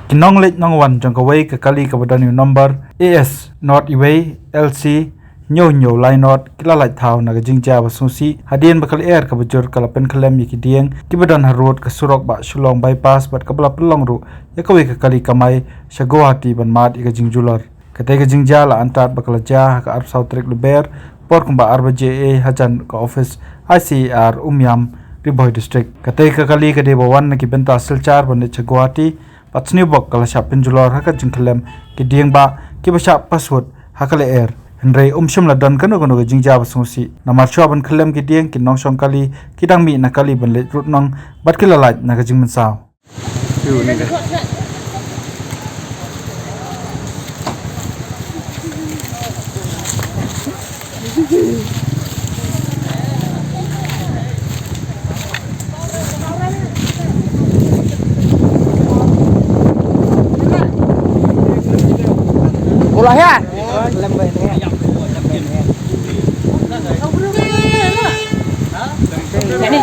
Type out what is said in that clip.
kinong late nong wan jang kawai ka kali ka badan number AS not iway LC nyo lai not kila lai thau na jingja ba susi hadien bakal air ka bujur kala pen khalem ki dieng ki badan ha road ka surok ba shulong bypass bat kabla pelong ru ya kawai ka kali kamai shagwati ban mat ka jingjular katai ka jingja la antat bakal ja ka ar sautrik luber por kumba arba JA hajan ka office ICAR umyam Riboy district katai ka kali ka deba wan ki benta silchar ban chagwati patni bok kala shapin julor haka jingkhalem ki dieng ba ki basha password hakale air Henry shum la don kanu kanu jingja ba susi namar chwa ban khalem ki dieng ki nong shong kali ki dang mi na kali ban le rudnong bat kila lai na ka jingman saw Ulah ya. Ini